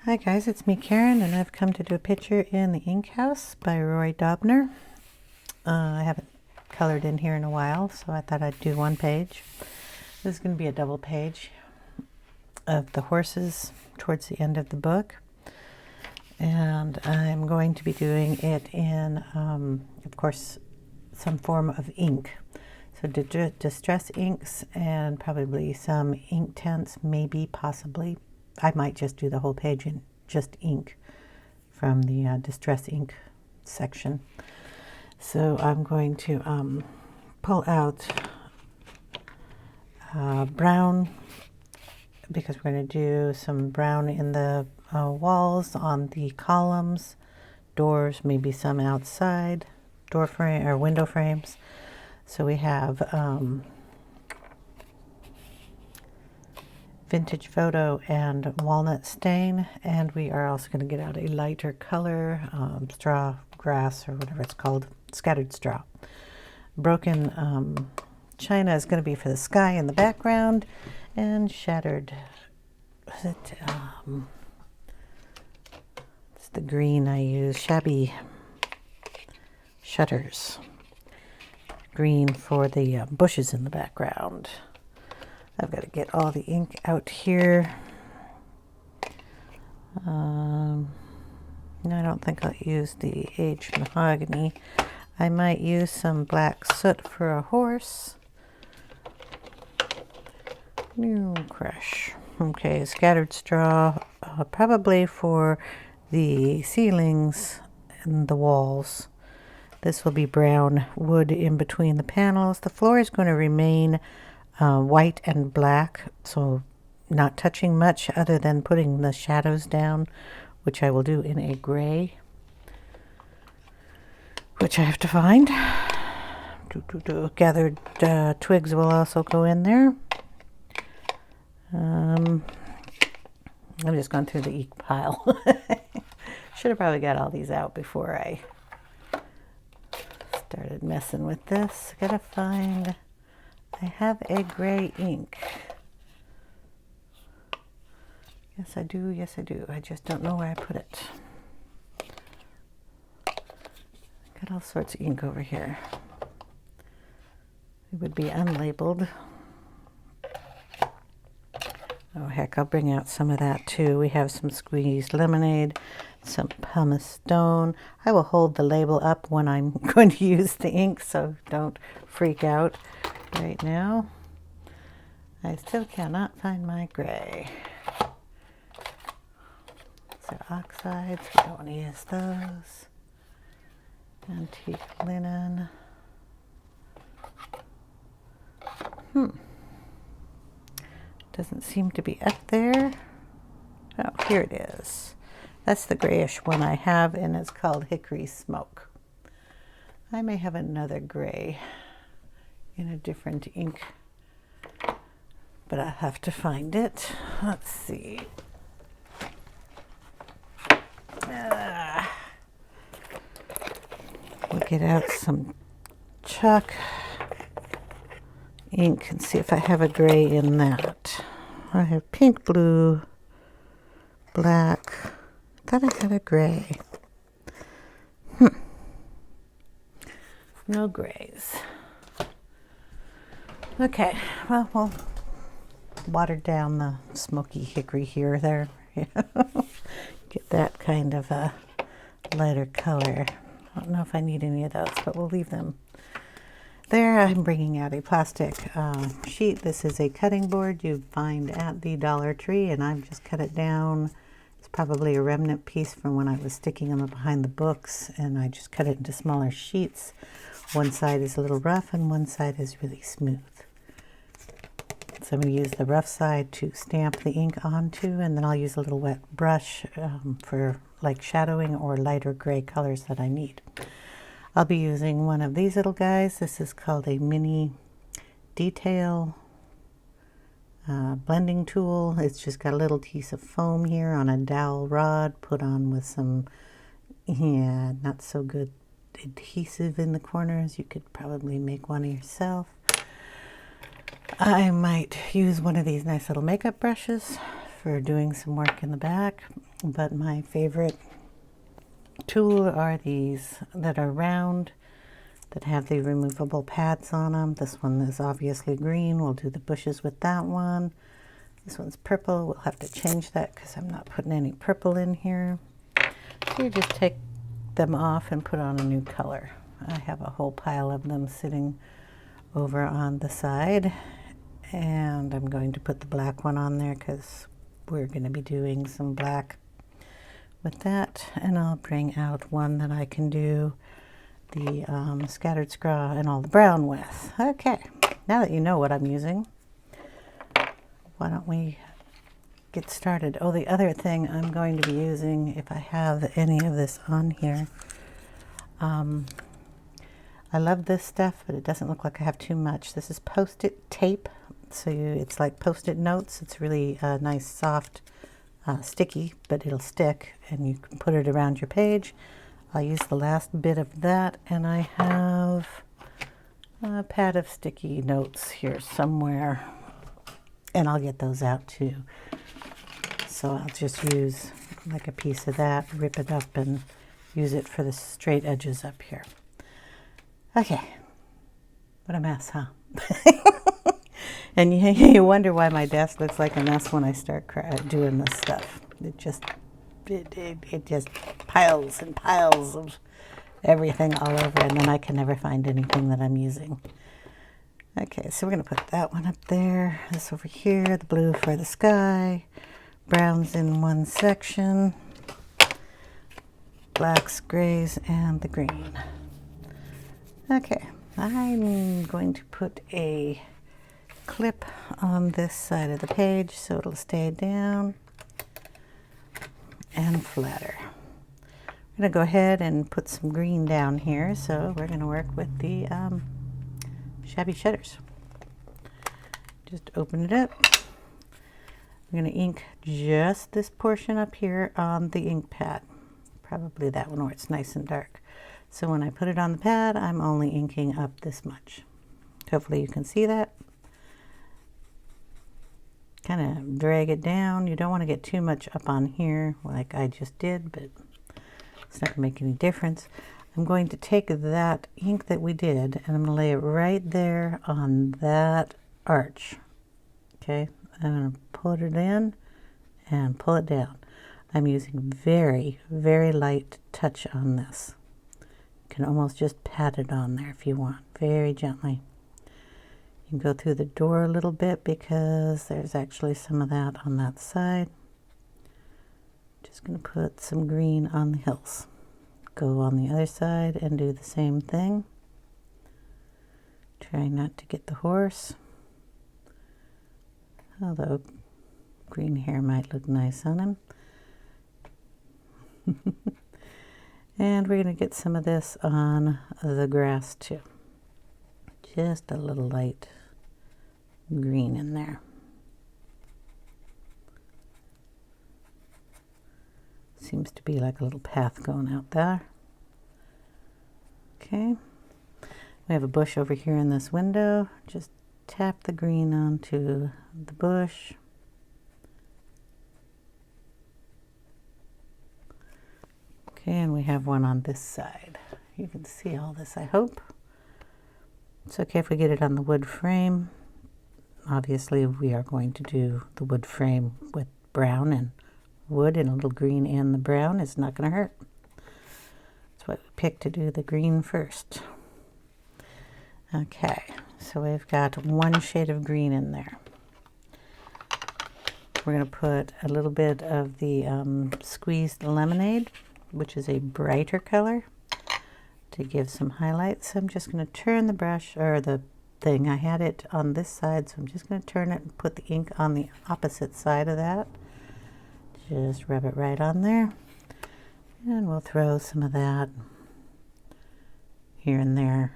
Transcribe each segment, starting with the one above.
Hi guys, it's me Karen, and I've come to do a picture in the Ink House by Roy Daubner. I haven't colored in here in a while, so I thought I'd do one page. This is going to be a double page of the horses towards the end of the book, and I'm going to be doing it in, of course, some form of ink. So distress inks and probably some ink tints, maybe, possibly. I might just do the whole page in just ink from the distress ink section. So I'm going to pull out brown, because we're going to do some brown in the walls, on the columns, doors, maybe some outside door frame or window frames. So we have vintage photo and walnut stain, and we are also going to get out a lighter color, straw grass or whatever it's called, scattered straw. Broken china is going to be for the sky in the background, and shattered, it's the green I use, shabby shutters, green for the bushes in the background. I've got to get all the ink out here. No, I don't think I'll use the aged mahogany. I might use some black soot for a horse. New crush. Okay, scattered straw, probably for the ceilings and the walls. This will be brown wood in between the panels. The floor is going to remain white and black, so not touching much other than putting the shadows down, which I will do in a gray, which I have to find. Gathered twigs will also go in there. I've just gone through the ink pile. Should have probably got all these out before I started messing with this. Gotta find, I have a gray ink. Yes, I do. Yes, I do. I just don't know where I put it. Got all sorts of ink over here. It would be unlabeled. Oh, heck, I'll bring out some of that too. We have some squeezed lemonade, some pumice stone. I will hold the label up when I'm going to use the ink, so don't freak out right now. I still cannot find my gray. So oxides, we don't want to use those. Antique linen. Doesn't seem to be up there. Oh, here it is. That's the grayish one I have, and it's called Hickory Smoke. I may have another gray in a different ink, but I'll have to find it. Let's see. We'll get out some chalk ink and see if I have a gray in that. I have pink, blue, black. I thought I had a gray. No grays. Okay, well, we'll water down the smoky hickory here or there. Get that kind of a lighter color. I don't know if I need any of those, but we'll leave them there. I'm bringing out a plastic sheet. This is a cutting board you find at the Dollar Tree, and I've just cut it down. It's probably a remnant piece from when I was sticking them behind the books, and I just cut it into smaller sheets. One side is a little rough and one side is really smooth. So I'm going to use the rough side to stamp the ink onto, and then I'll use a little wet brush for like shadowing or lighter gray colors that I need. I'll be using one of these little guys. This is called a mini detail blending tool. It's just got a little piece of foam here on a dowel rod put on with some, not so good adhesive in the corners. You could probably make one I might use one of these nice little makeup brushes for doing some work in the back, but my favorite tool are these that are round, that have the removable pads on them. This one is obviously green. We'll do the bushes with that one. This one's purple. We'll have to change that because I'm not putting any purple in here. So you just take them off and put on a new color. I have a whole pile of them sitting over on the side, and I'm going to put the black one on there because we're going to be doing some black with that. And I'll bring out one that I can do the scattered scraw and all the brown with. Okay, now that you know what I'm using, why don't we get started? Oh, the other thing I'm going to be using, if I have any of this on here, I love this stuff, but it doesn't look like I have too much. This is Post-it tape, so it's like Post-it notes. It's really nice, soft, sticky, but it'll stick, and you can put it around your page. I'll use the last bit of that, and I have a pad of sticky notes here somewhere, and I'll get those out too. So I'll just use like a piece of that, rip it up, and use it for the straight edges up here. Okay, what a mess, huh? And you wonder why my desk looks like a mess when I start doing this stuff. It just piles and piles of everything all over, and then I can never find anything that I'm using. Okay, so we're going to put that one up there, this over here, the blue for the sky, browns in one section, blacks, grays, and the green. Okay, I'm going to put a clip on this side of the page so it'll stay down and flatter. I'm going to go ahead and put some green down here, so we're going to work with the shabby shutters. Just open it up. I'm going to ink just this portion up here on the ink pad, probably that one where it's nice and dark. So when I put it on the pad, I'm only inking up this much. Hopefully you can see that. Kind of drag it down. You don't want to get too much up on here like I just did, but it's not going to make any difference. I'm going to take that ink that we did, and I'm going to lay it right there on that arch. Okay, I'm going to put it in and pull it down. I'm using very, very light touch on this. You can almost just pat it on there if you want, very gently. You can go through the door a little bit because there's actually some of that on that side. Just going to put some green on the hills. Go on the other side and do the same thing. Try not to get the horse, although green hair might look nice on him. And we're going to get some of this on the grass too. Just a little light green in there. Seems to be like a little path going out there. Okay. We have a bush over here in this window. Just tap the green onto the bush. Okay, and we have one on this side. You can see all this, I hope. It's okay if we get it on the wood frame. Obviously, we are going to do the wood frame with brown and wood, and a little green in the brown. It's not going to hurt. That's why we picked to do the green first. Okay, so we've got one shade of green in there. We're going to put a little bit of the squeezed lemonade, which is a brighter color, to give some highlights. So I'm just going to turn the brush, or the thing, I had it on this side, so I'm just going to turn it and put the ink on the opposite side of that. Just rub it right on there, and we'll throw some of that here and there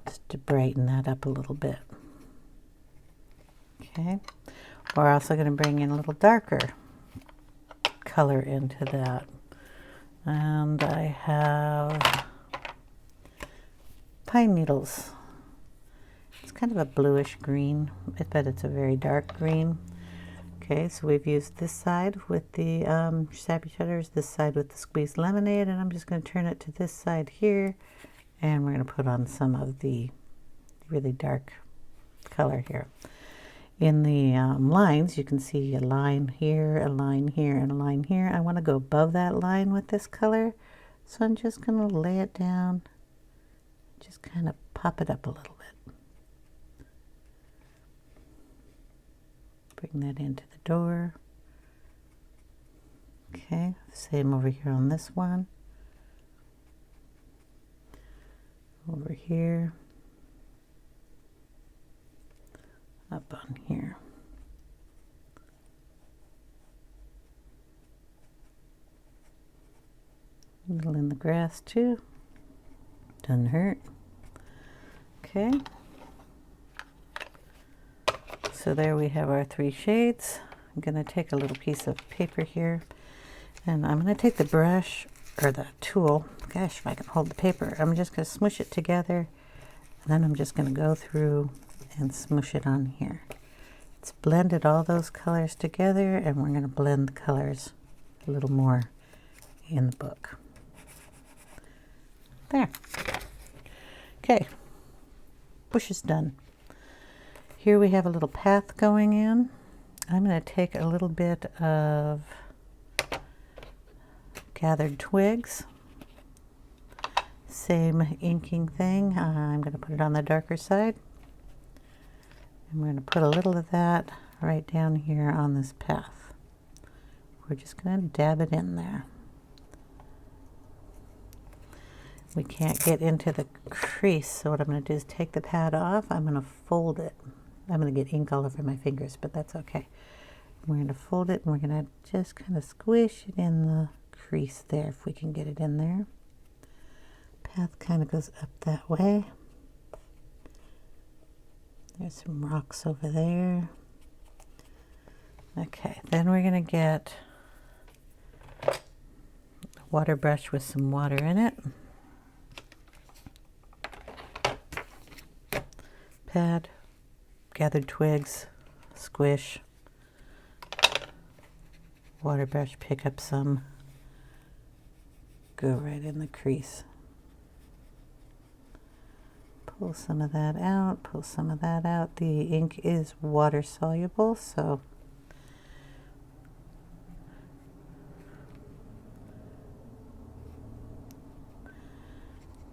just to brighten that up a little bit. Okay, we're also going to bring in a little darker color into that, and I have pine needles. It's kind of a bluish green, but it's a very dark green. Okay, so we've used this side with the shabby shutters, this side with the squeezed lemonade, and I'm just going to turn it to this side here, and we're going to put on some of the really dark color here. In the lines, you can see a line here, a line here, and a line here. I want to go above that line with this color, so I'm just going to lay it down, just kind of pop it up a little bit. Bring that into the door. Okay, same over here on this one. Over here. Up on here. A little in the grass too. Doesn't hurt. Okay. So there we have our 3 shades. I'm going to take a little piece of paper here, and I'm going to take the brush, or the tool, gosh, if I can hold the paper, I'm just going to smoosh it together, and then I'm just going to go through and smoosh it on here. It's blended all those colors together, and we're going to blend the colors a little more in the book. There. Okay, bush is done. Here we have a little path going in. I'm going to take a little bit of gathered twigs. Same inking thing. I'm going to put it on the darker side. And we're going to put a little of that right down here on this path. We're just going to dab it in there. We can't get into the crease, so what I'm going to do is take the pad off. I'm going to fold it. I'm going to get ink all over my fingers, but that's okay. We're going to fold it, and we're going to just kind of squish it in the crease there, if we can get it in there. Path kind of goes up that way. There's some rocks over there. Okay, then we're going to get a water brush with some water in it. Pad, gathered twigs, squish, water brush, pick up some, go right in the crease. Pull some of that out, pull some of that out. The ink is water soluble, so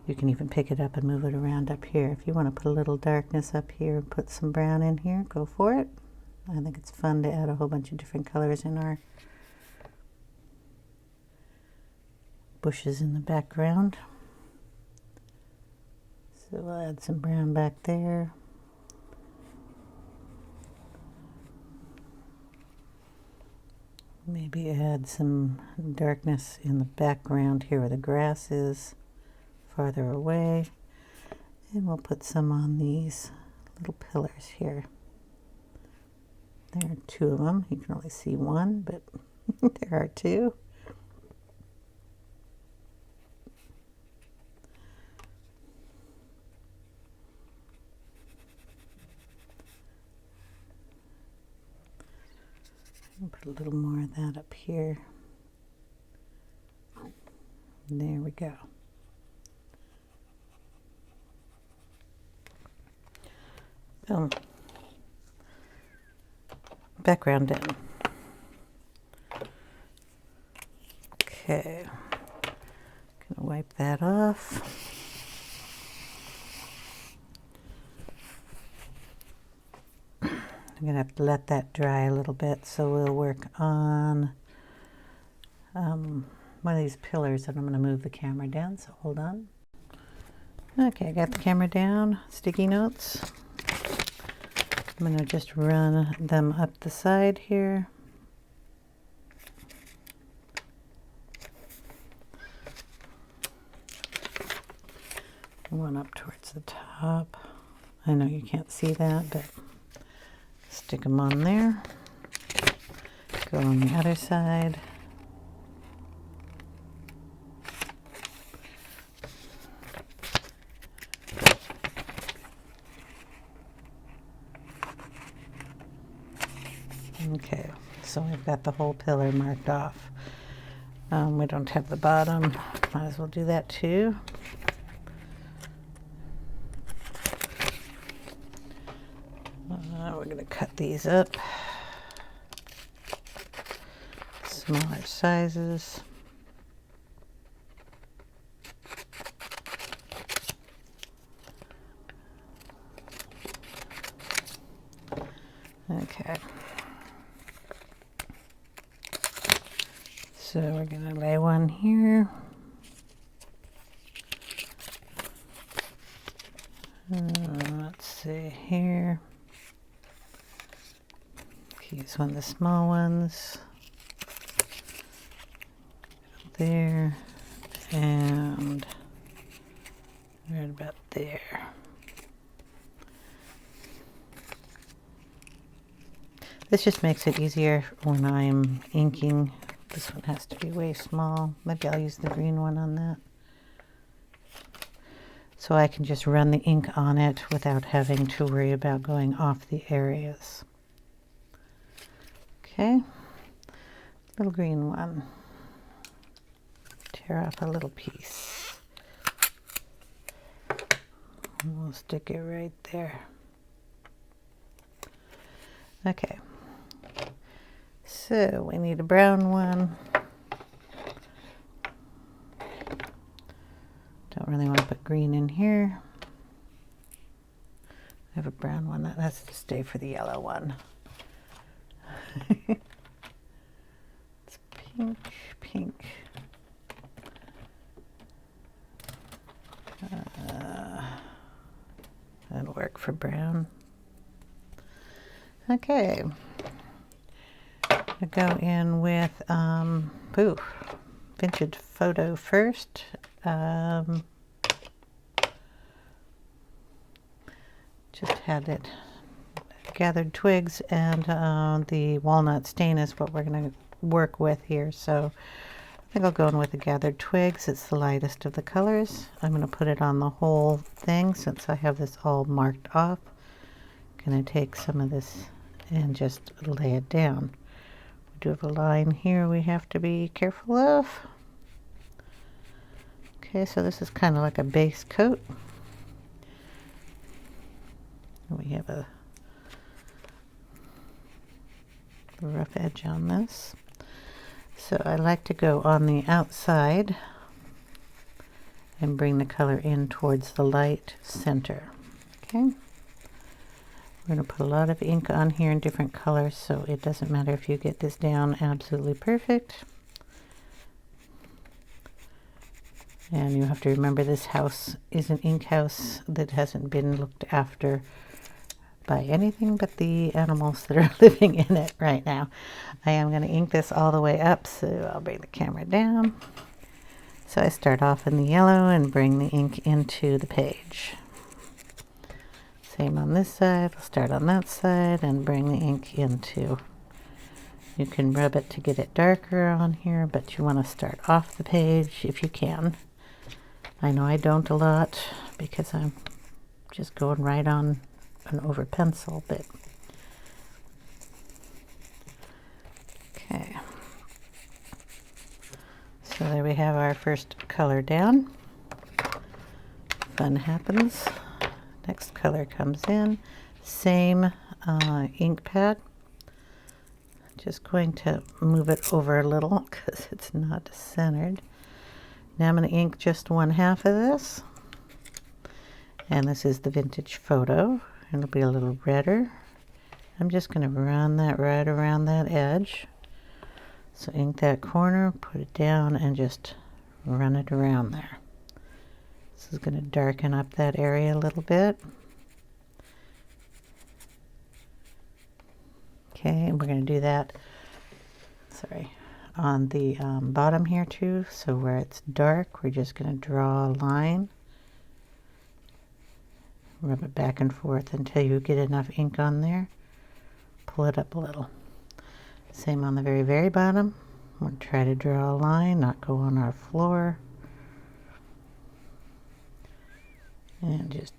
you can even pick it up and move it around up here. If you want to put a little darkness up here and put some brown in here, go for it. I think it's fun to add a whole bunch of different colors in our bushes in the background. So we'll add some brown back there. Maybe add some darkness in the background here where the grass is, farther away. And we'll put some on these little pillars here. There are 2 of them. You can only see one, but there are 2. I'll put a little more of that up here. There we go. Boom. Background in. Okay. Gonna wipe that off. I'm gonna have to let that dry a little bit, so we'll work on one of these pillars, and I'm gonna move the camera down, so hold on. Okay, I got the camera down, sticky notes. I'm going to just run them up the side here. One up towards the top. I know you can't see that, but stick them on there. Go on the other side. Okay, I've got the whole pillar marked off. We don't have the bottom. Might as well do that too. We're going to cut these up. Smaller sizes. Okay. So we're going to lay one here. Let's see here. Use one of the small ones. There. And right about there. This just makes it easier when I'm inking. This one has to be way small. Maybe I'll use the green one on that. So I can just run the ink on it without having to worry about going off the areas. Okay, little green one. Tear off a little piece. And we'll stick it right there. Okay. So we need a brown one. Don't really want to put green in here. I have a brown one. That has to stay for the yellow one. It's pink, pink. That'll work for brown. Okay. I go in with vintage photo first. Just had it gathered twigs, and the walnut stain is what we're going to work with here. So I think I'll go in with the gathered twigs. It's the lightest of the colors. I'm going to put it on the whole thing since I have this all marked off. I'm going to take some of this and just lay it down. We do have a line here we have to be careful of. Okay, so this is kind of like a base coat. We have a rough edge on this. So I like to go on the outside and bring the color in towards the light center. Okay. We're going to put a lot of ink on here in different colors, so it doesn't matter if you get this down absolutely perfect. And you have to remember this house is an ink house that hasn't been looked after by anything but the animals that are living in it right now. I am going to ink this all the way up, so I'll bring the camera down. So I start off in the yellow and bring the ink into the page. Same on this side. I'll start on that side and bring the ink into. You can rub it to get it darker on here, but you want to start off the page if you can. I know I don't a lot because I'm just going right on an over pencil, but okay. So there we have our first color down. Fun happens. Next color comes in. Same ink pad. Just going to move it over a little because it's not centered. Now I'm going to ink just one half of this. And this is the vintage photo. It'll be a little redder. I'm just going to run that right around that edge. So ink that corner, put it down, and just run it around there. This is going to darken up that area a little bit. Okay, and we're going to do that, on the bottom here too. So where it's dark, we're just going to draw a line. Rub it back and forth until you get enough ink on there. Pull it up a little. Same on the very, very bottom. We'll try to draw a line, not go on our floor. And just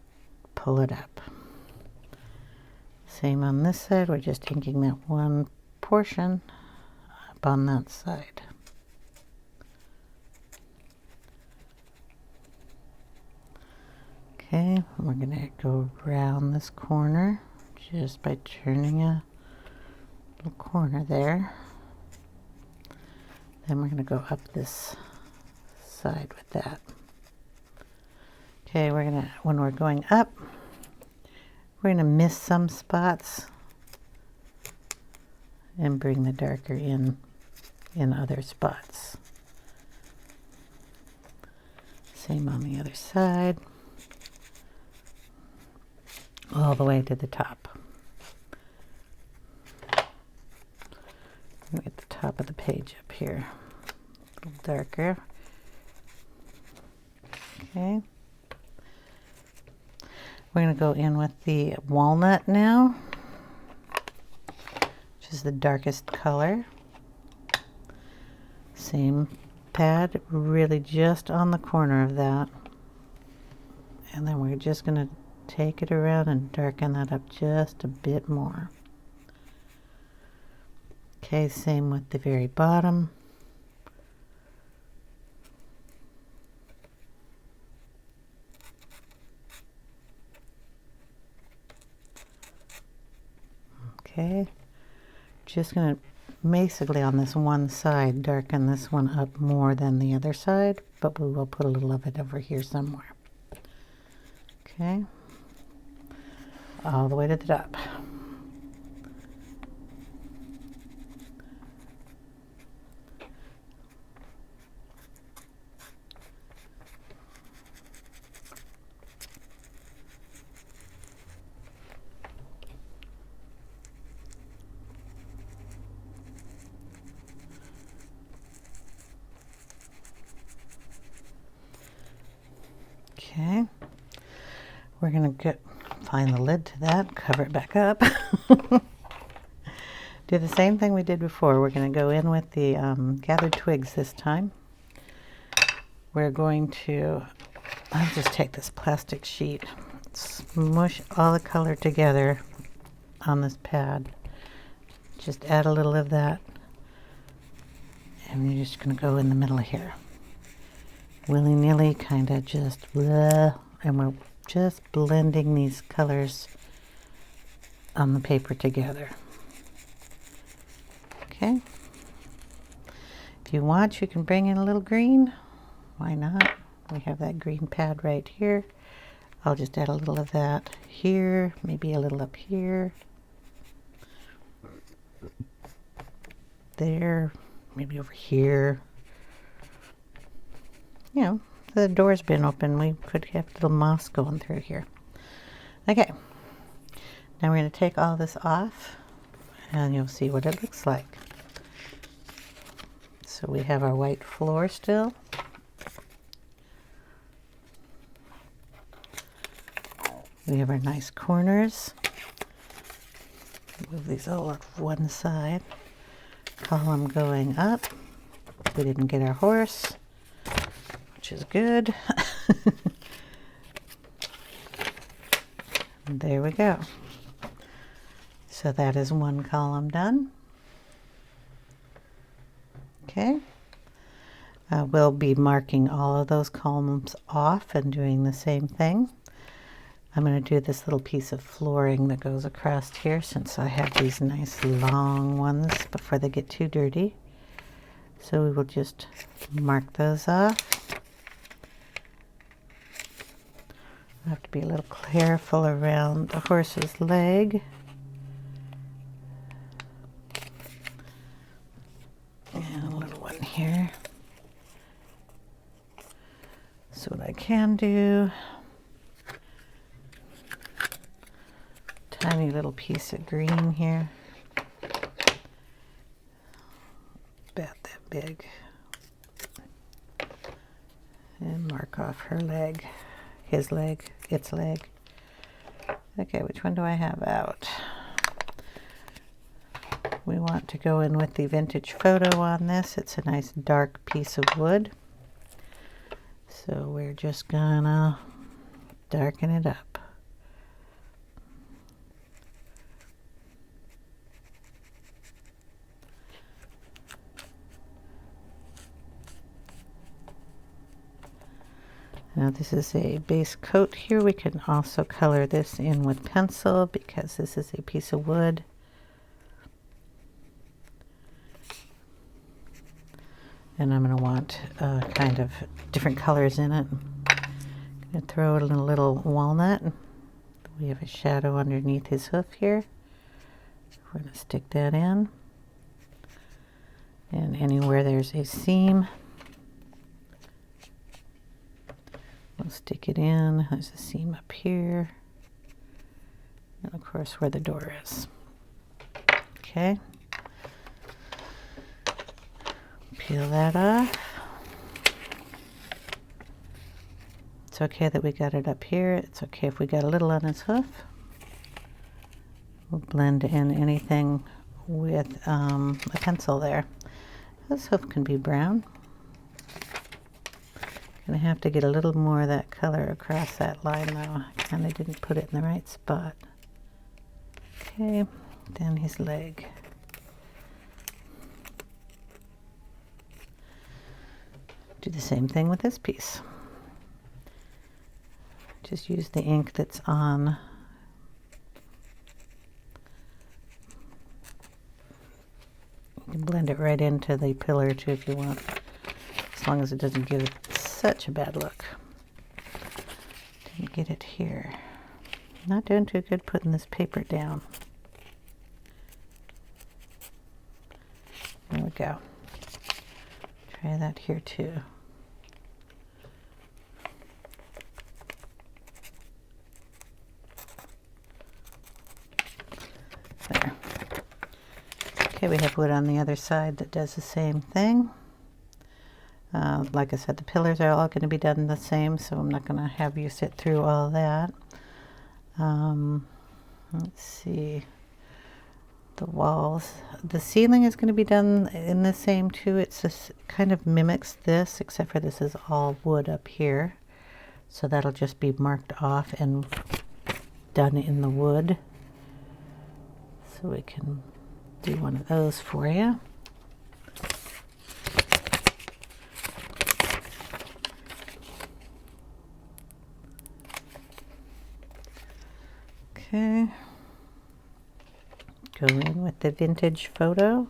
pull it up. Same on this side. We're just inking that one portion up on that side. Okay, we're going to go around this corner just by turning a little corner there. Then we're going to go up this side with that. Okay, we're going to, when we're going up, we're going to miss some spots and bring the darker in other spots. Same on the other side, all the way to the top. At the top of the page up here, a little darker. Okay. We're going to go in with the walnut now, which is the darkest color. Same pad, really just on the corner of that. And then we're just going to take it around and darken that up just a bit more. Okay, same with the very bottom. Okay, just going to basically on this one side darken this one up more than the other side, but we will put a little of it over here somewhere. Okay, all the way to the top. Okay, we're going to find the lid to that, cover it back up. Do the same thing we did before. We're going to go in with the gathered twigs this time. We're going to, I'll just take this plastic sheet, smush all the color together on this pad. Just add a little of that, and you're just going to go in the middle here. Willy-nilly, kind of just blah, and we're just blending these colors on the paper together. Okay. If you want, you can bring in a little green. Why not? We have that green pad right here. I'll just add a little of that here, maybe a little up here. There, maybe over here. You know, the door's been open. We could have a little moss going through here. Okay, now we're going to take all this off and you'll see what it looks like. So we have our white floor still. We have our nice corners. Move these all off one side. Column going up. We didn't get our horse, which is good. And there we go. So that is one column done. Okay. We'll be marking all of those columns off and doing the same thing. I'm going to do this little piece of flooring that goes across here since I have these nice long ones before they get too dirty. So we will just mark those off. I have to be a little careful around the horse's leg. And a little one here. So what I can do, tiny little piece of green here. About that big. And mark off her leg. His leg, its leg. Okay, which one do I have out? We want to go in with the vintage photo on this. It's a nice dark piece of wood. So we're just gonna darken it up. Now this is a base coat here. We can also color this in with pencil because this is a piece of wood. And I'm going to want kind of different colors in it. I'm going to throw in a little walnut. We have a shadow underneath his hoof here. We're going to stick that in. And anywhere there's a seam, we'll stick it in. There's a seam up here. And of course where the door is. Okay. Peel that off. It's okay that we got it up here. It's okay if we got a little on his hoof. We'll blend in anything with a pencil there. This hoof can be brown. Gonna have to get a little more of that color across that line though. I kind of didn't put it in the right spot. Okay, then his leg. Do the same thing with this piece. Just use the ink that's on you can blend it right into the pillar too if you want, as long as it doesn't give it such a bad look. Didn't get it here. Not doing too good putting this paper down. There we go. Try that here too. There. Okay, we have wood on the other side that does the same thing. Like I said, the pillars are all going to be done the same, so I'm not going to have you sit through all that. Let's see. The walls. The ceiling is going to be done in the same too. It's just kind of mimics this, except for this is all wood up here. So that'll just be marked off and done in the wood. So we can do one of those for you. Okay. Go in with the vintage photo.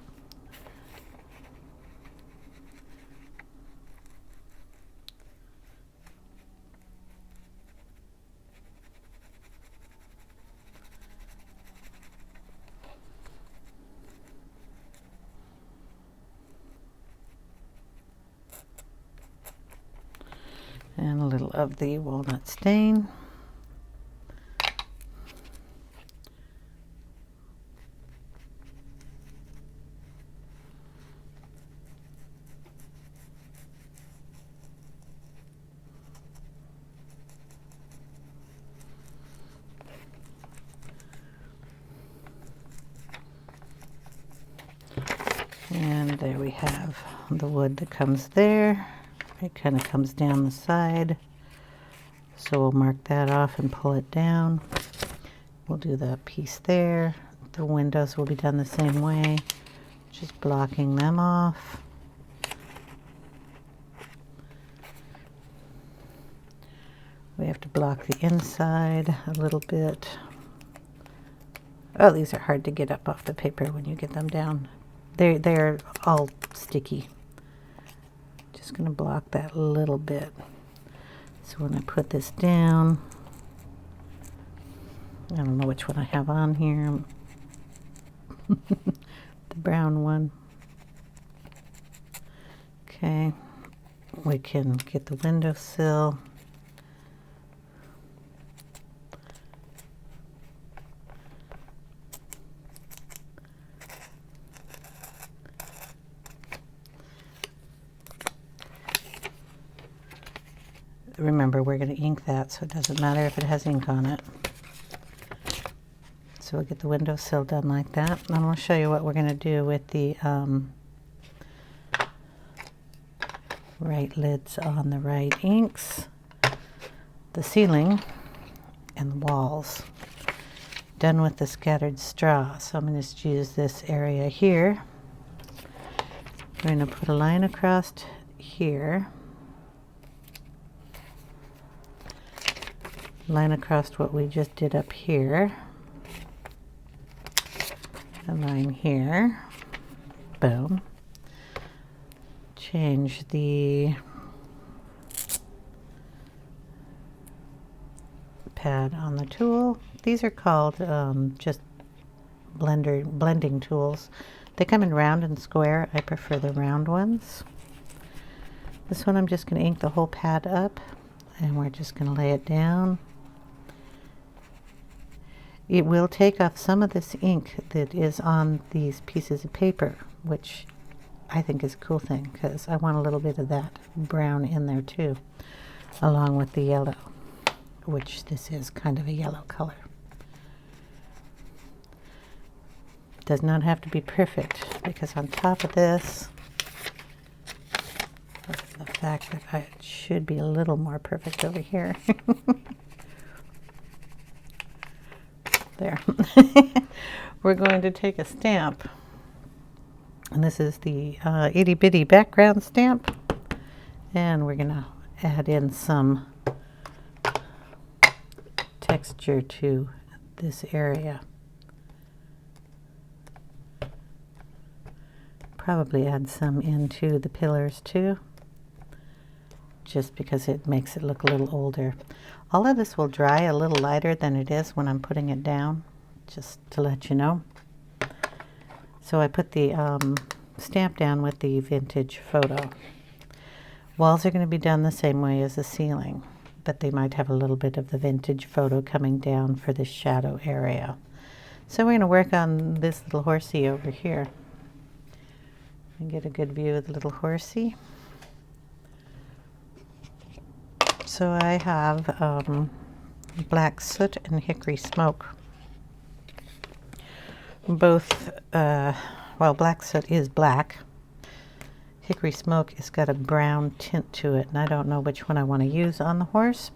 And a little of the walnut stain. And there we have the wood that comes there. It kind of comes down the side. So we'll mark that off and pull it down. We'll do the piece there. The windows will be done the same way. Just blocking them off. We have to block the inside a little bit. Oh, these are hard to get up off the paper when you get them down. They're all sticky. Just going to block that a little bit. So when I put this down, I don't know which one I have on here. The brown one. Okay, we can get the windowsill. Remember, we're going to ink that, so it doesn't matter if it has ink on it. So we'll get the windowsill done like that. And I'll show you what we're going to do with the right lids on the right inks, the ceiling, and the walls. Done with the scattered straw. So I'm going to just use this area here. We're going to put a line across here. line across what we just did up here, a line here, boom, change the pad on the tool. These are called just blending tools. They come in round and square. I prefer the round ones. This one I'm just going to ink the whole pad up, and we're just going to lay it down. It will take off some of this ink that is on these pieces of paper, which I think is a cool thing, because I want a little bit of that brown in there too, along with the yellow, which this is kind of a yellow color. Does not have to be perfect, because on top of this, the fact that it should be a little more perfect over here. There. We're going to take a stamp, and this is the itty bitty background stamp, and we're going to add in some texture to this area. Probably add some into the pillars too, just because it makes it look a little older. All of this will dry a little lighter than it is when I'm putting it down, just to let you know. So I put the stamp down with the vintage photo. Walls are going to be done the same way as the ceiling, but they might have a little bit of the vintage photo coming down for the shadow area. So we're going to work on this little horsey over here and get a good view of the little horsey. So I have black soot and hickory smoke. Both, well, black soot is black. Hickory smoke has got a brown tint to it, and I don't know which one I want to use on the horse.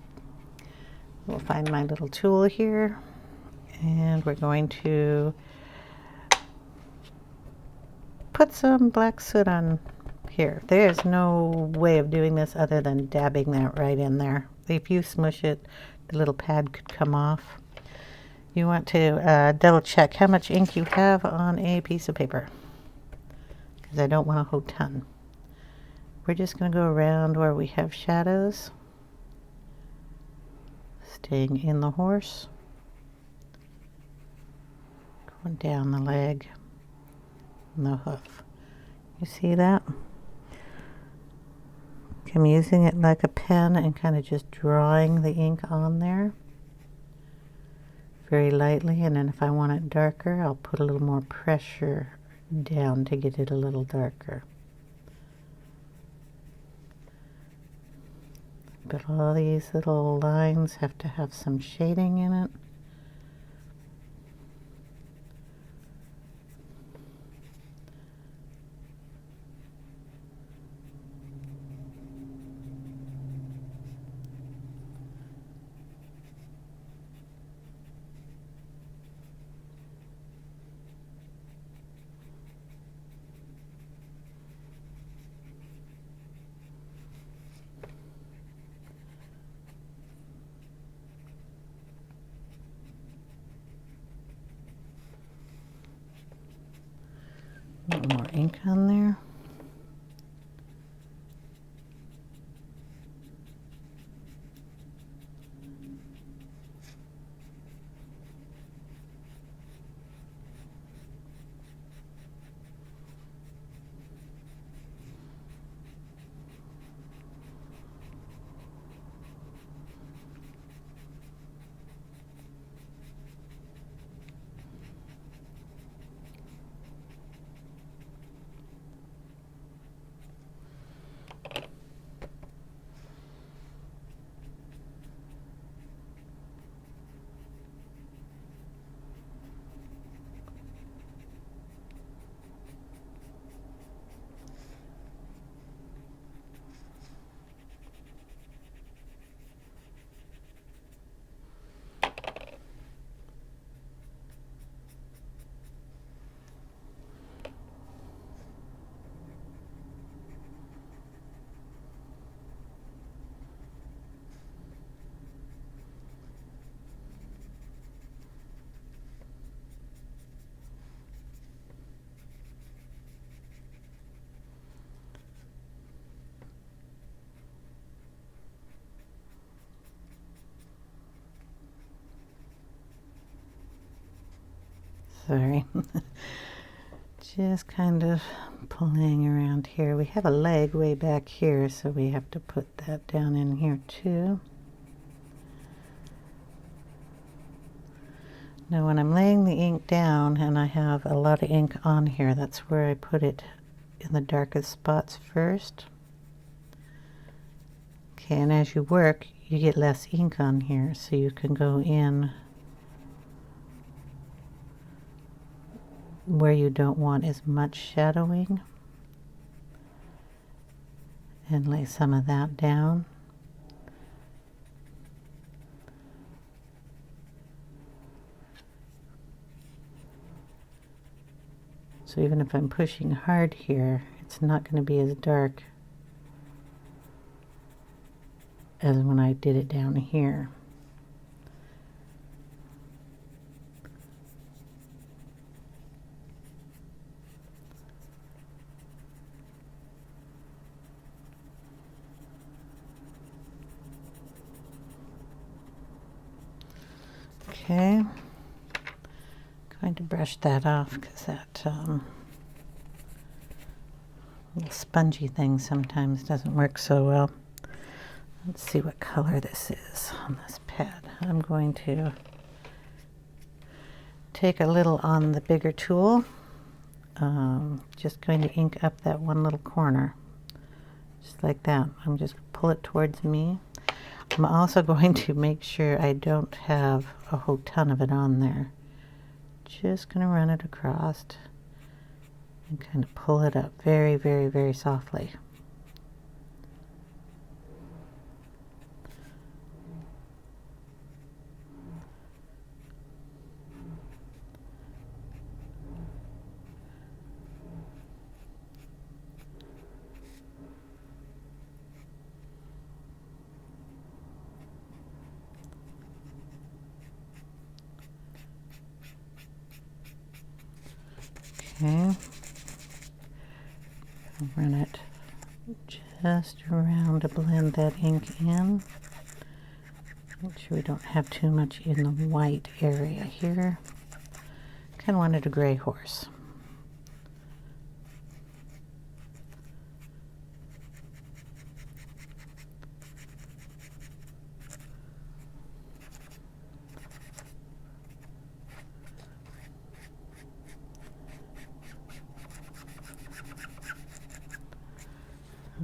We'll find my little tool here, and we're going to put some black soot on here. There's no way of doing this other than dabbing that right in there. If you smush it, the little pad could come off. You want to double check how much ink you have on a piece of paper, because I don't want a whole ton. We're just going to go around where we have shadows, staying in the horse, going down the leg and the hoof. You see that? I'm using it like a pen and kind of just drawing the ink on there very lightly, and then if I want it darker, I'll put a little more pressure down to get it a little darker. But all these little lines have to have some shading in it. A little more ink on there. Sorry. Just kind of playing around here. We have a leg way back here, so we have to put that down in here too. Now when I'm laying the ink down and I have a lot of ink on here, that's where I put it in the darkest spots first. Okay, and as you work, you get less ink on here, so you can go in where you don't want as much shadowing and lay some of that down. So even if I'm pushing hard here, it's not going to be as dark as when I did it down here. Okay, going to brush that off because that little spongy thing sometimes doesn't work so well. Let's see what color this is on this pad. I'm going to take a little on the bigger tool, just going to ink up that one little corner, just like that. I'm just pull it towards me. I'm also going to make sure I don't have a whole ton of it on there. Just going to run it across and kind of pull it up very, very, very softly. Okay, run it just around to blend that ink in. Make sure we don't have too much in the white area here. Kind of wanted a gray horse.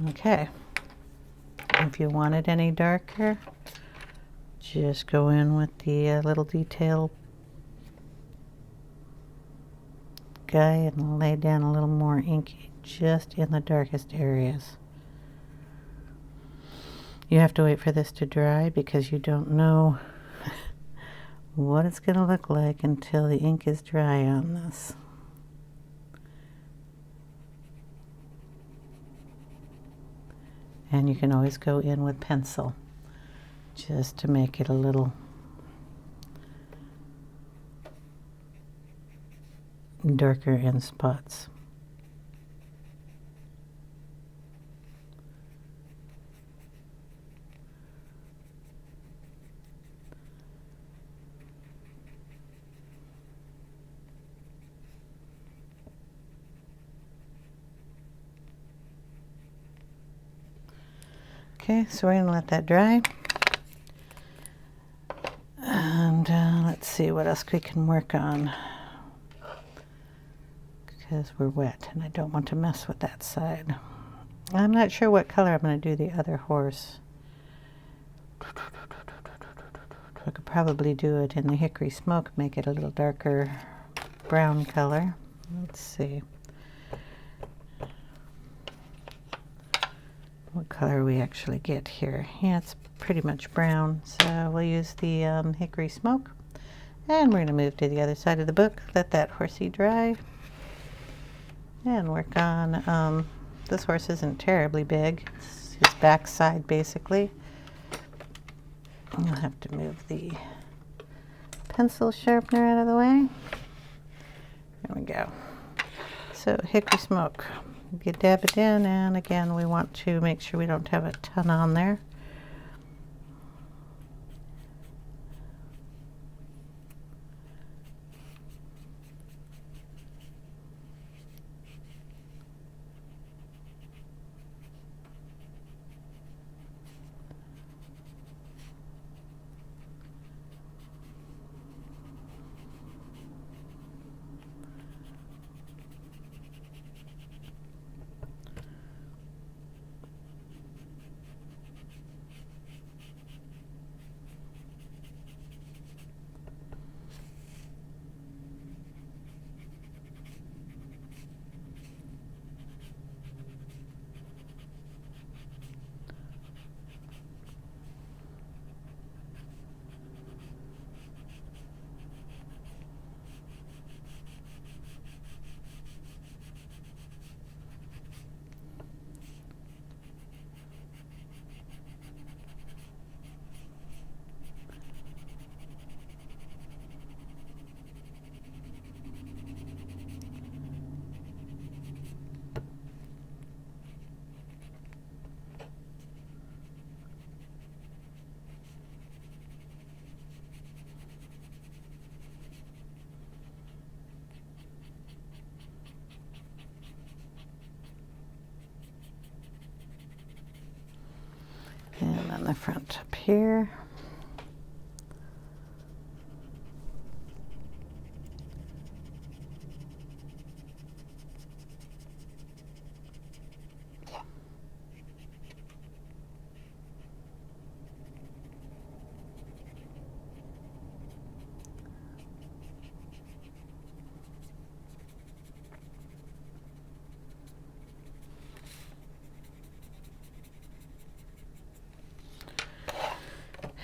Okay, if you want it any darker, just go in with the little detail guy and lay down a little more ink just in the darkest areas. You have to wait for this to dry because you don't know what it's going to look like until the ink is dry on this. And you can always go in with pencil just to make it a little darker in spots. Okay, so we're going to let that dry. And let's see what else we can work on, because we're wet and I don't want to mess with that side. I'm not sure what color I'm going to do the other horse. I could probably do it in the hickory smoke, make it a little darker brown color. Let's see. What color we actually get here. Yeah, it's pretty much brown, so we'll use the hickory smoke. And we're going to move to the other side of the book, let that horsey dry, and work on, this horse isn't terribly big, it's his back side basically. I'll have to move the pencil sharpener out of the way. There we go. So hickory smoke. You dab it in, and again we want to make sure we don't have a ton on there. on the front up here.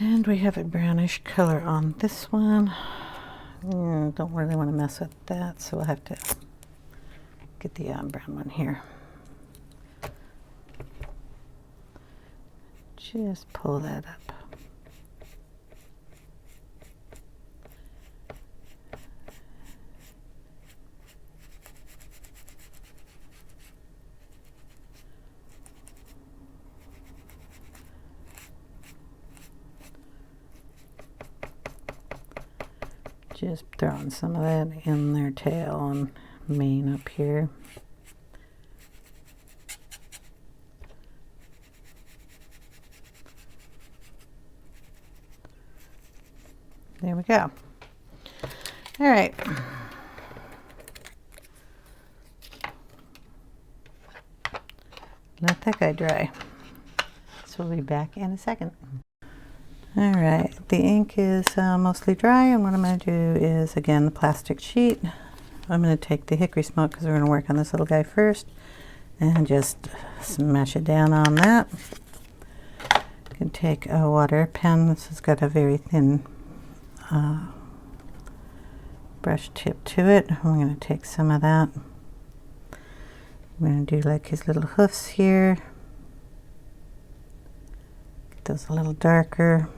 And we have a brownish color on this one. Don't really want to mess with that, so we'll have to get the brown one here. Just pull that up. Just throwing some of that in their tail and mane up here. There we go. All right. Let that guy dry. So we'll be back in a second. All right, the ink is mostly dry, and what I'm going to do is, again, the plastic sheet. I'm going to take the hickory smoke because we're going to work on this little guy first, and just smash it down on that. You can take a water pen. This has got a very thin brush tip to it. I'm going to take some of that. I'm going to do like his little hoofs here. Get those a little darker.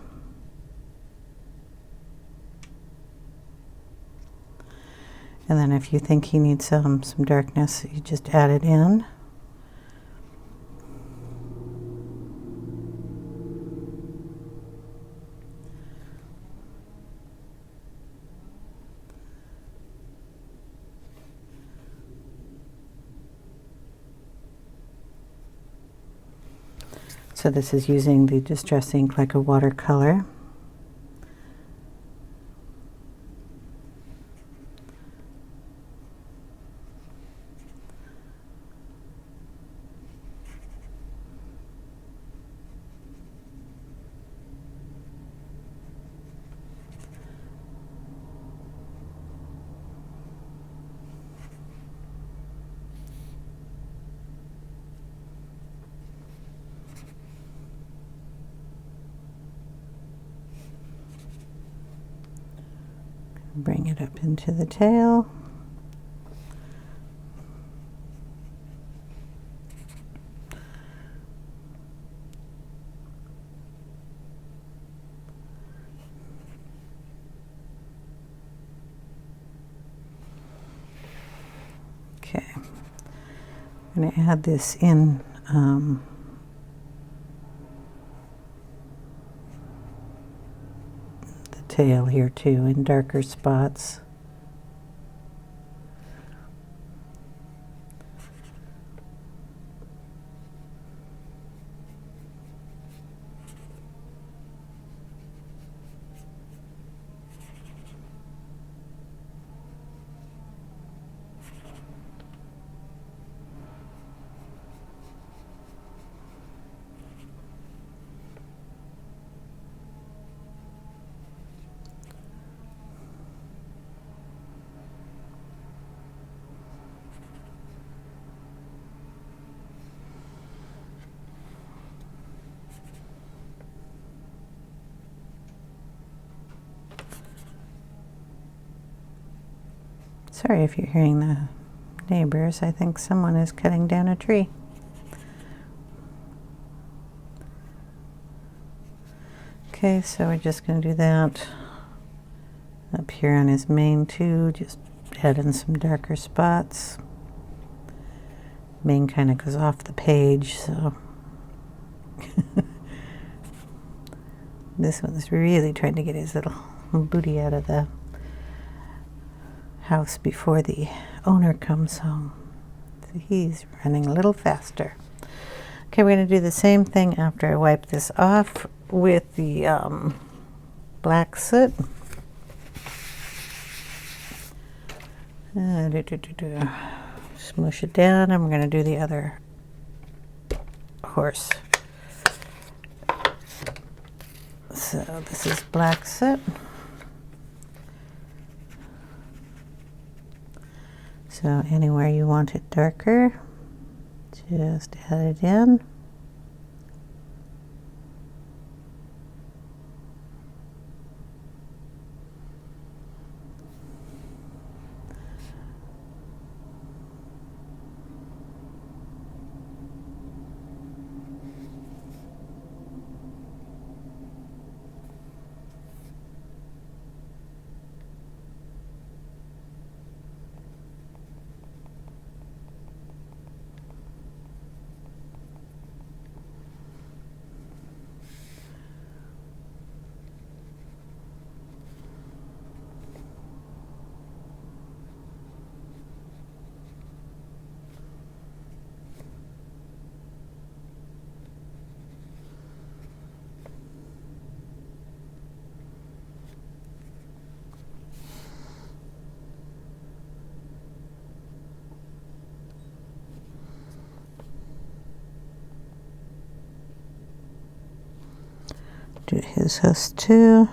And then if you think he needs some darkness, you just add it in. So this is using the Distress ink like a watercolor. Bring it up into the tail. Okay, I'm going to add this in tail here too, in darker spots. Sorry if you're hearing the neighbors. I think someone is cutting down a tree. Okay, so we're just going to do that up here on his mane too, just add in some darker spots. Mane kind of goes off the page, so this one's really trying to get his little booty out of the house before the owner comes home. So he's running a little faster. Okay, we're going to do the same thing after I wipe this off with the black soot. Smoosh it down, and we're going to do the other horse. So this is black soot. So anywhere you want it darker, just add it in. Do his host too.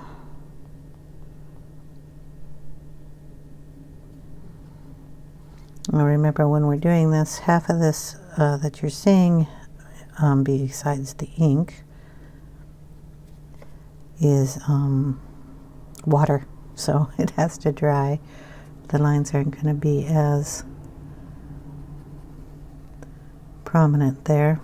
Now remember, when we're doing this, half of this that you're seeing besides the ink is water, so it has to dry. The lines aren't going to be as prominent there.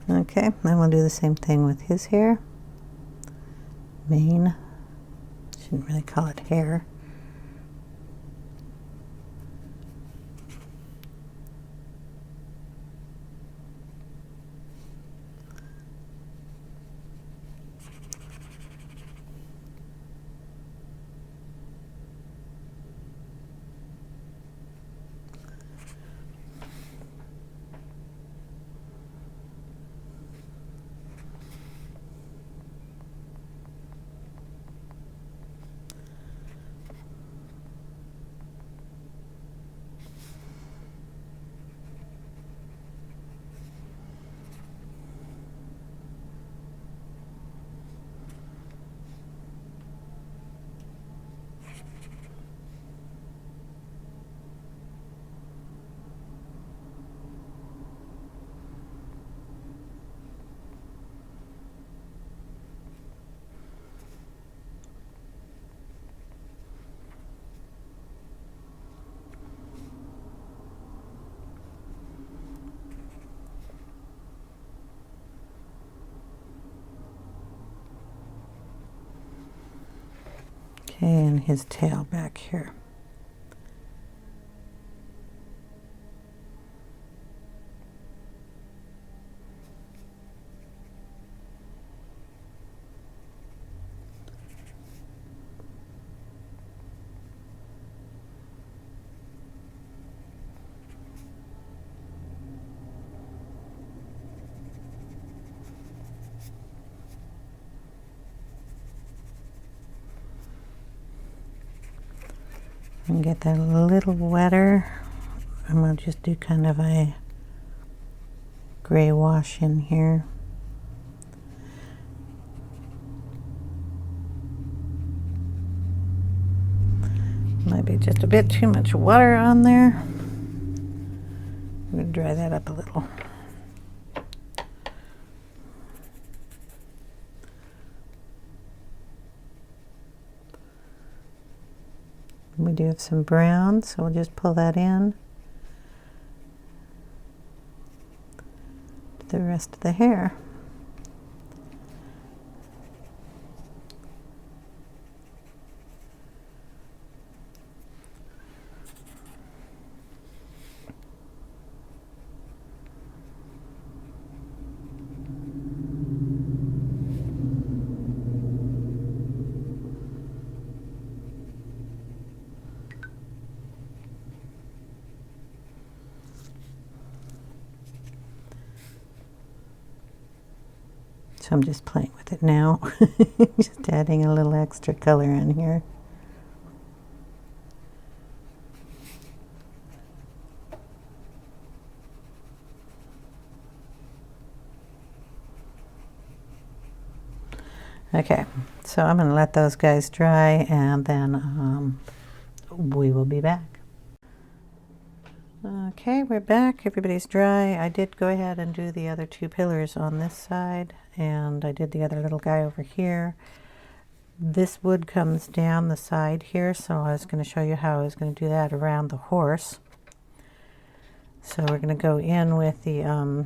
Okay, then we'll do the same thing with his hair. Mane. Shouldn't really call it hair. Okay, and his tail back here. And get that a little wetter. I'm going to just do kind of a gray wash in here. Might be just a bit too much water on there. I'm going to dry that up a little. We do have some brown, so we'll just pull that in to the rest of the hair. So I'm just playing with it now, just adding a little extra color in here. Okay, so I'm going to let those guys dry, and then we will be back. Okay, we're back. Everybody's dry. I did go ahead and do the other two pillars on this side, and I did the other little guy over here. This wood comes down the side here, so I was going to show you how I was going to do that around the horse. So we're going to go in with the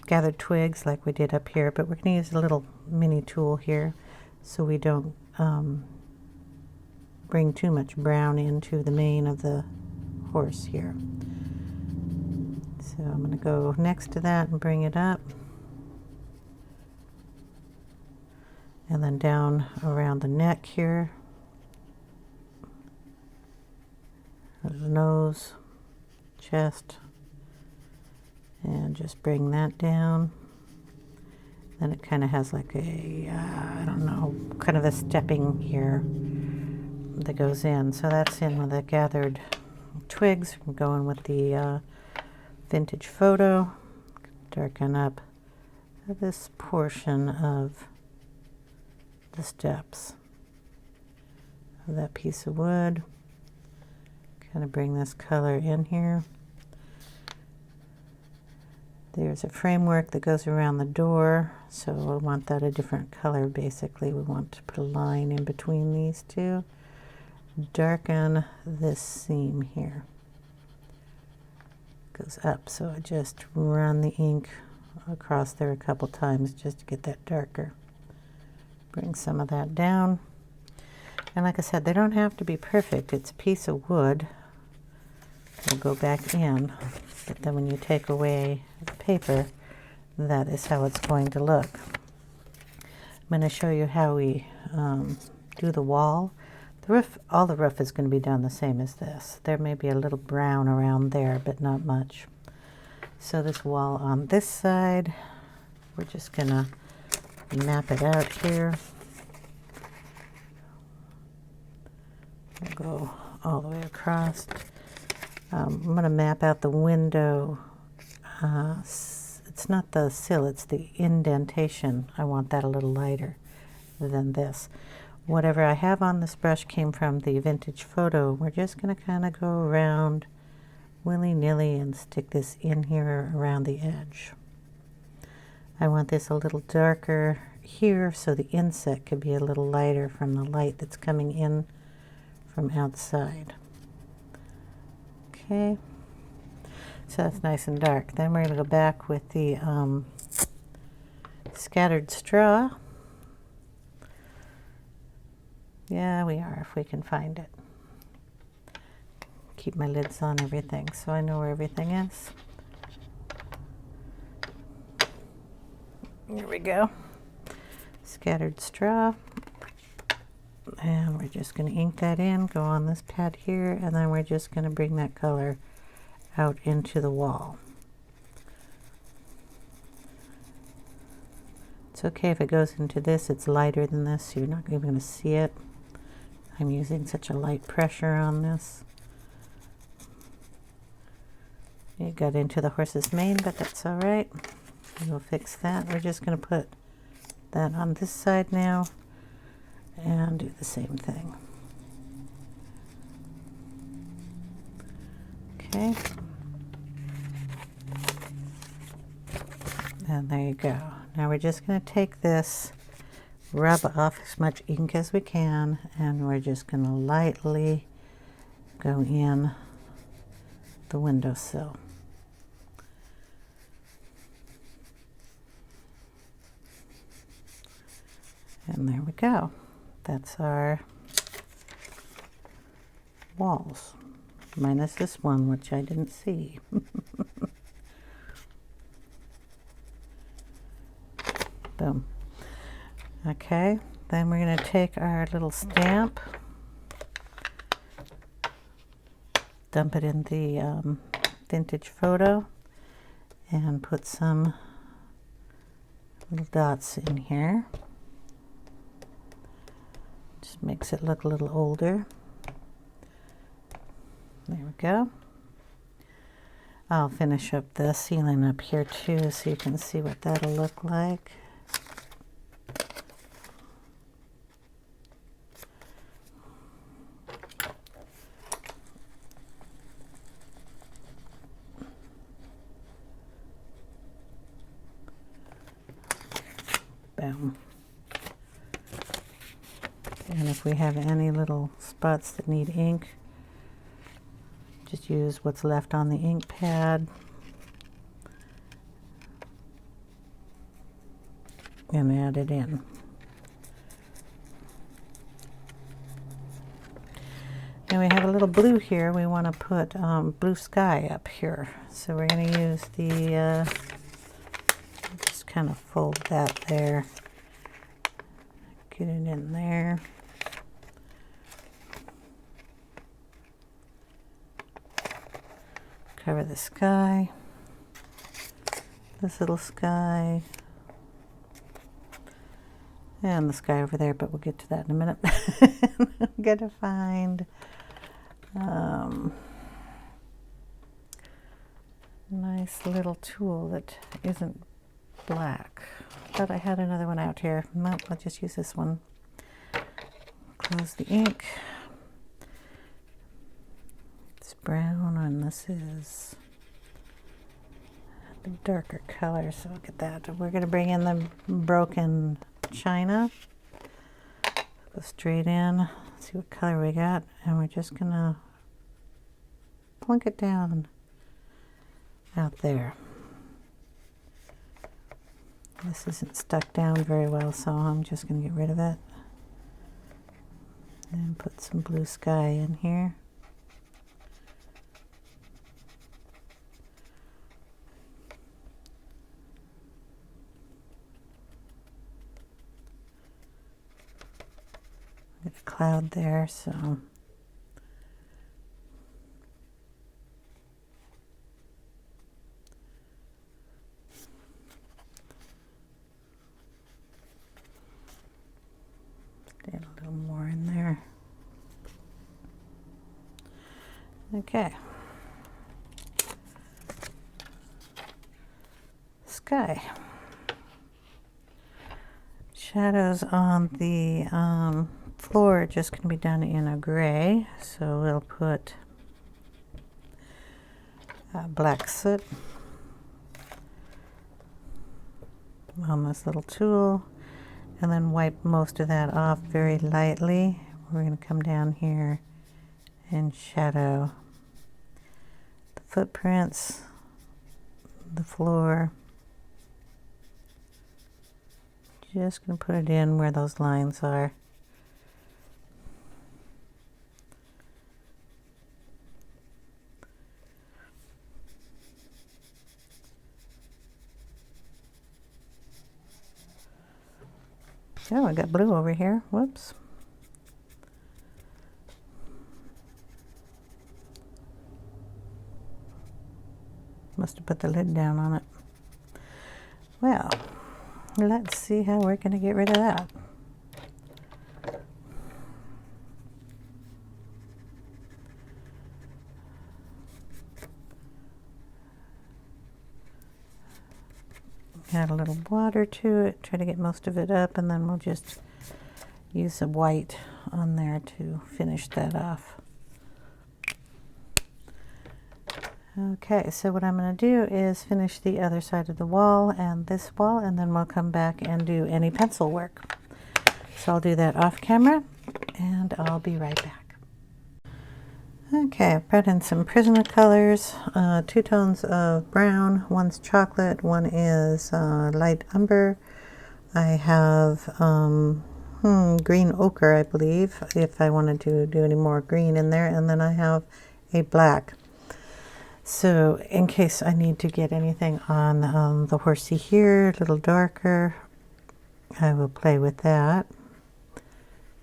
gathered twigs like we did up here, but we're going to use a little mini tool here so we don't bring too much brown into the mane of the horse here. So I'm going to go next to that and bring it up, and then down around the neck here, the nose, chest, and just bring that down. Then it kind of has like a, I don't know, kind of a stepping here that goes in. So that's in with the gathered twigs. I'm going with the vintage photo. Darken up this portion of the steps of that piece of wood. Kind of bring this color in here. There's a framework that goes around the door, so we want that a different color. Basically, we want to put a line in between these two. Darken this seam here. Goes up, so I just run the ink across there a couple times just to get that darker. Bring some of that down. And like I said, they don't have to be perfect. It's a piece of wood. We'll go back in, but then when you take away the paper, that is how it's going to look. I'm going to show you how we do the wall. The roof, all the roof is going to be done the same as this. There may be a little brown around there, but not much. So this wall on this side, we're just going to map it out here. We'll go all the way across. I'm going to map out the window. It's not the sill, it's the indentation. I want that a little lighter than this. Whatever I have on this brush came from the vintage photo. We're just going to kind of go around willy-nilly and stick this in here around the edge. I want this a little darker here so the inset could be a little lighter from the light that's coming in from outside. Okay, so that's nice and dark. Then we're going to go back with the scattered straw. Yeah, we are, if we can find it. Keep my lids on everything so I know where everything is. Here we go. Scattered straw. And we're just going to ink that in, go on this pad here, and then we're just going to bring that color out into the wall. It's okay if it goes into this, it's lighter than this, so you're not even going to see it. I'm using such a light pressure on this. It got into the horse's mane, but that's all right. We'll fix that. We're just going to put that on this side now and do the same thing. Okay. And there you go. Now we're just going to take this, rub off as much ink as we can, and we're just going to lightly go in the windowsill. And there we go. That's our walls, minus this one, which I didn't see. Boom. Okay, then we're going to take our little stamp, dump it in the vintage photo, and put some little dots in here. Just makes it look a little older. There we go. I'll finish up the ceiling up here too so you can see what that'll look like. Boom. And if we have any little spots that need ink, just use what's left on the ink pad and add it in. And we have a little blue here. We want to put blue sky up here. So we're going to use the, just kind of fold that there. Get it in there. Cover the sky, this little sky, and the sky over there, but we'll get to that in a minute. I'm gonna find nice little tool that isn't black. Thought I had another one out here. Nope, I'll just use this one. Close the ink. Brown, and this is a darker color, so look at that. We're going to bring in the broken china. Go straight in, see what color we got, and we're just going to plunk it down out there. This isn't stuck down very well, so I'm just going to get rid of it. And put some blue sky in here. Get a cloud there, so add a little more in there. Okay. Sky. Shadows on the floor are just going to be done in a gray, so we'll put black soot on this little tool and then wipe most of that off very lightly. We're going to come down here and shadow the footprints, the floor. Just going to put it in where those lines are. Oh, I got blue over here. Whoops. Must have put the lid down on it. Well, let's see how we're going to get rid of that. Add a little water to it, try to get most of it up, and then we'll just use some white on there to finish that off. Okay, so what I'm going to do is finish the other side of the wall and this wall, and then we'll come back and do any pencil work. So I'll do that off camera, and I'll be right back. Okay, I've brought in some Prismacolors, 2 tones of brown, one's chocolate, one is light umber. I have green ochre, I believe, if I wanted to do any more green in there, and then I have a black. So in case I need to get anything on the horsey here, a little darker, I will play with that.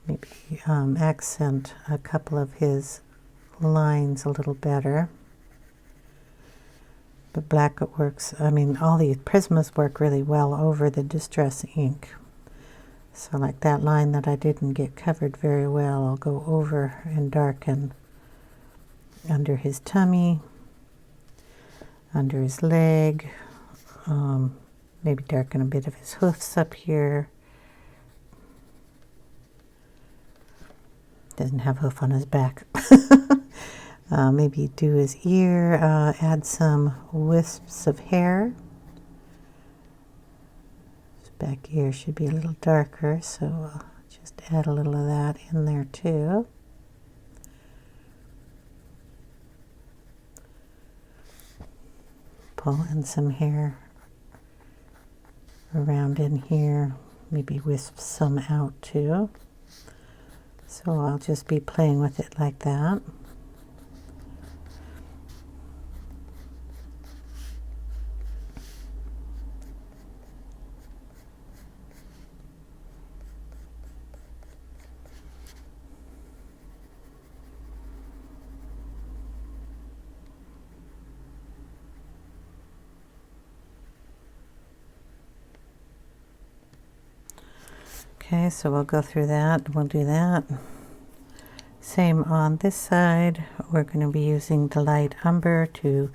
Maybe accent a couple of his lines a little better. But black works, I mean, all these Prismas work really well over the Distress ink. So like that line that I didn't get covered very well, I'll go over and darken under his tummy, under his leg, maybe darken a bit of his hoofs up here. Doesn't have hoof on his back. Maybe do his ear, add some wisps of hair. His back ear should be a little darker, so I'll just add a little of that in there too. Pull in some hair around in here, maybe wisp some out too. So I'll just be playing with it like that. Okay, so we'll go through that. We'll do that. Same on this side. We're going to be using the light umber to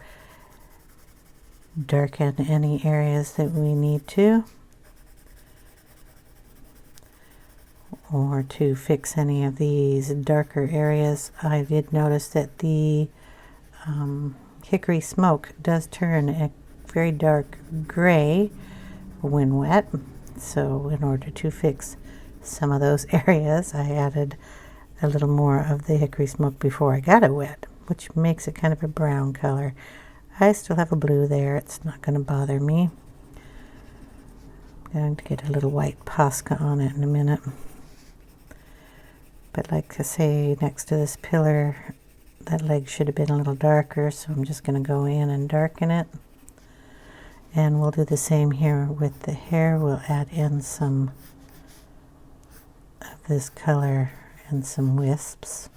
darken any areas that we need to, or to fix any of these darker areas. I did notice that the hickory smoke does turn a very dark gray when wet. So in order to fix some of those areas, I added a little more of the hickory smoke before I got it wet, which makes it kind of a brown color. I still have a blue there. It's not going to bother me. I'm going to get a little white Posca on it in a minute. But like I say, next to this pillar, that leg should have been a little darker, so I'm just going to go in and darken it. And we'll do the same here with the hair. We'll add in some of this color and some wisps.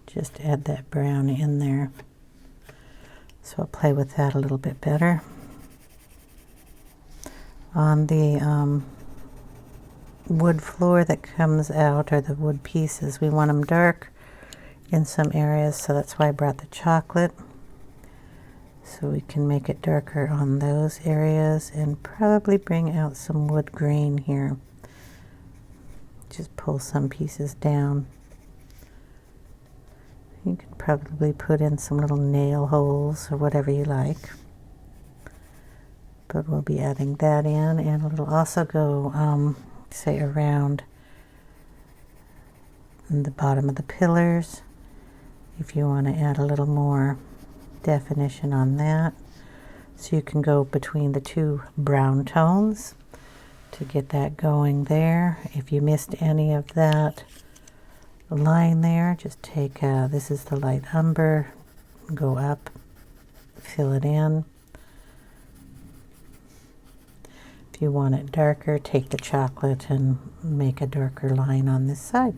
Just add that brown in there. So I'll play with that a little bit better. On the wood floor that comes out, or the wood pieces, we want them dark in some areas, so that's why I brought the chocolate, so we can make it darker on those areas, and probably bring out some wood grain here. Just pull some pieces down. You could probably put in some little nail holes or whatever you like, but we'll be adding that in, and it'll also go say around the bottom of the pillars if you want to add a little more definition on that. So you can go between the two brown tones to get that going there. If you missed any of that line there, just take this is the light umber, go up, fill it in. If you want it darker, take the chocolate and make a darker line on this side.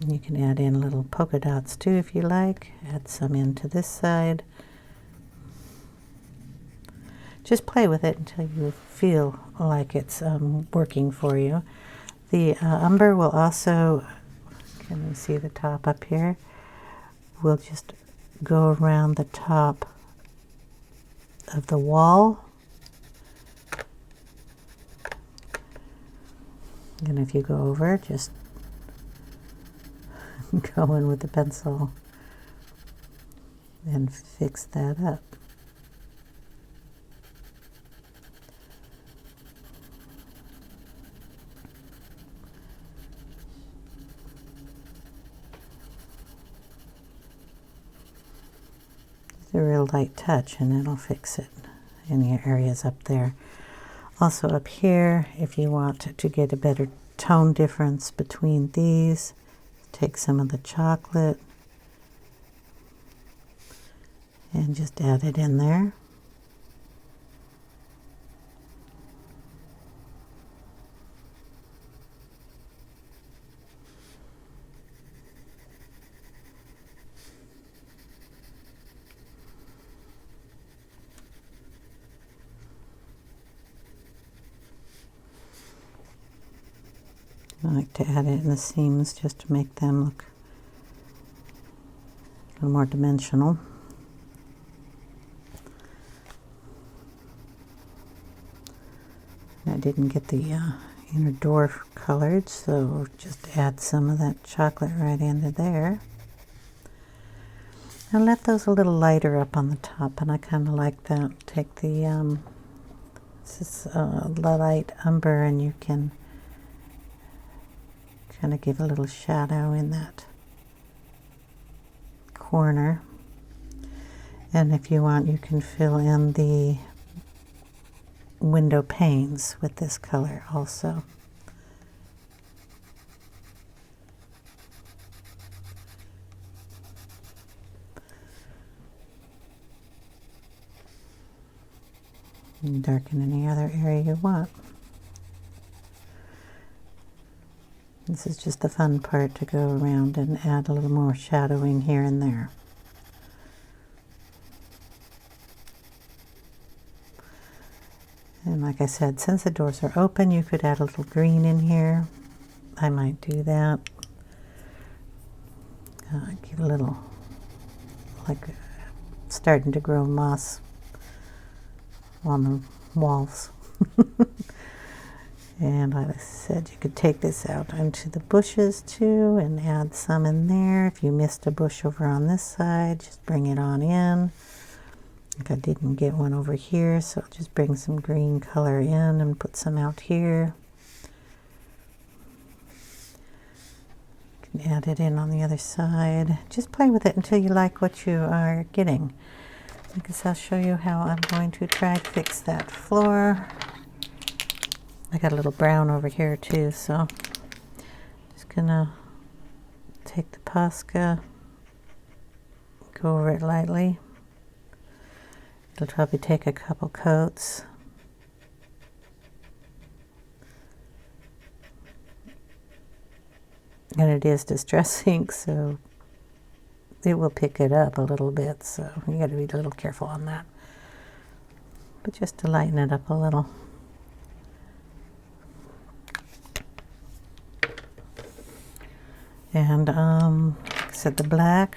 You can add in little polka dots too if you like. Add some into this side. Just play with it until you feel like it's working for you. The umber will also, can you see the top up here? We'll just go around the top of the wall. And if you go over, just go in with the pencil and fix that up. A real light touch and it'll fix it in your areas up there. Also up here, if you want to get a better tone difference between these, take some of the chocolate and just add it in there. I like to add it in the seams just to make them look a little more dimensional. I didn't get the inner door colored, so just add some of that chocolate right into there. And let those a little lighter up on the top, and I kind of like that. Take the, this is light umber, and you can kind of give a little shadow in that corner. And if you want, you can fill in the window panes with this color also. And darken any other area you want. This is just the fun part, to go around and add a little more shadowing here and there. And like I said, since the doors are open, you could add a little green in here. I might do that. Give a little, like starting to grow moss on the walls. And like I said, you could take this out into the bushes too and add some in there. If you missed a bush over on this side, just bring it on in. Like I didn't get one over here, so just bring some green color in and put some out here. You can add it in on the other side. Just play with it until you like what you are getting. I guess I'll show you how I'm going to try to fix that floor. I got a little brown over here too, so just gonna take the Posca, go over it lightly. It'll probably take a couple coats. And it is distress ink, so it will pick it up a little bit, so you got to be a little careful on that. But just to lighten it up a little. And like I said, the black,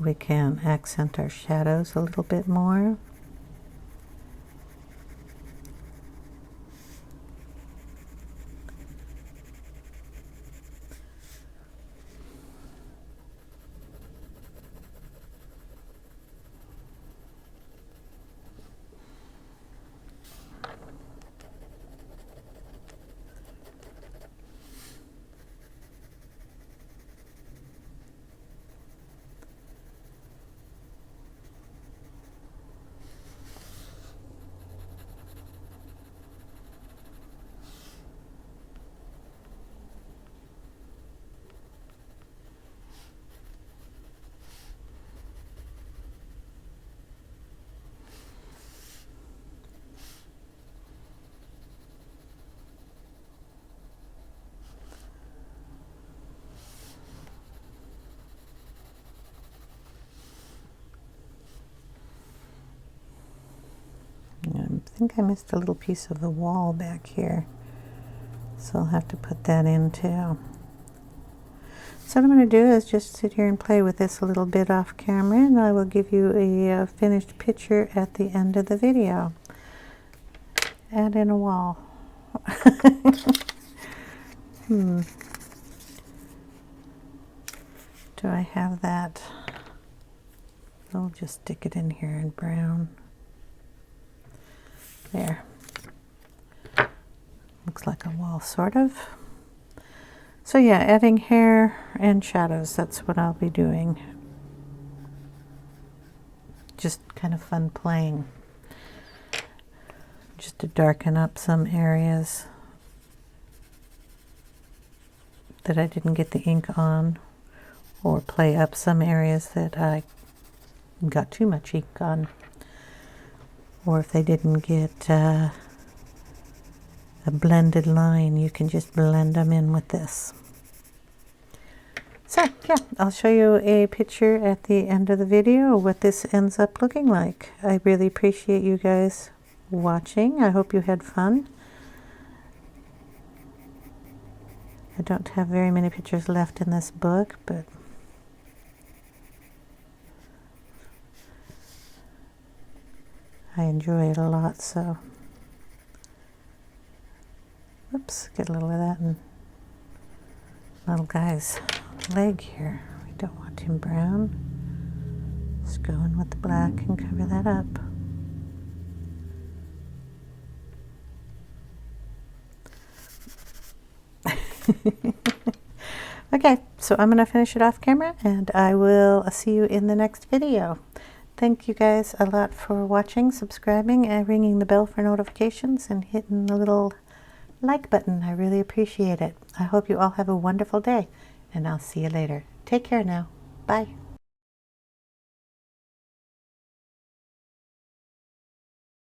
we can accent our shadows a little bit more. I think I missed a little piece of the wall back here, so I'll have to put that in too. So what I'm going to do is just sit here and play with this a little bit off camera, and I will give you a finished picture at the end of the video. Add in a wall. Do I have that? I'll just stick it in here in brown. There. Looks like a wall, sort of. So yeah, adding hair and shadows, that's what I'll be doing. Just kind of fun playing. Just to darken up some areas that I didn't get the ink on, or play up some areas that I got too much ink on. Or if they didn't get a blended line, you can just blend them in with this. So yeah, I'll show you a picture at the end of the video what this ends up looking like. I really appreciate you guys watching. I hope you had fun. I don't have very many pictures left in this book, but I enjoy it a lot, so oops, get a little of that in little guy's leg here. We don't want him brown. Just go in with the black and cover that up. Okay, so I'm going to finish it off camera, and I will see you in the next video. Thank you guys a lot for watching, subscribing, and ringing the bell for notifications, and hitting the little like button. I really appreciate it. I hope you all have a wonderful day, and I'll see you later. Take care now. Bye.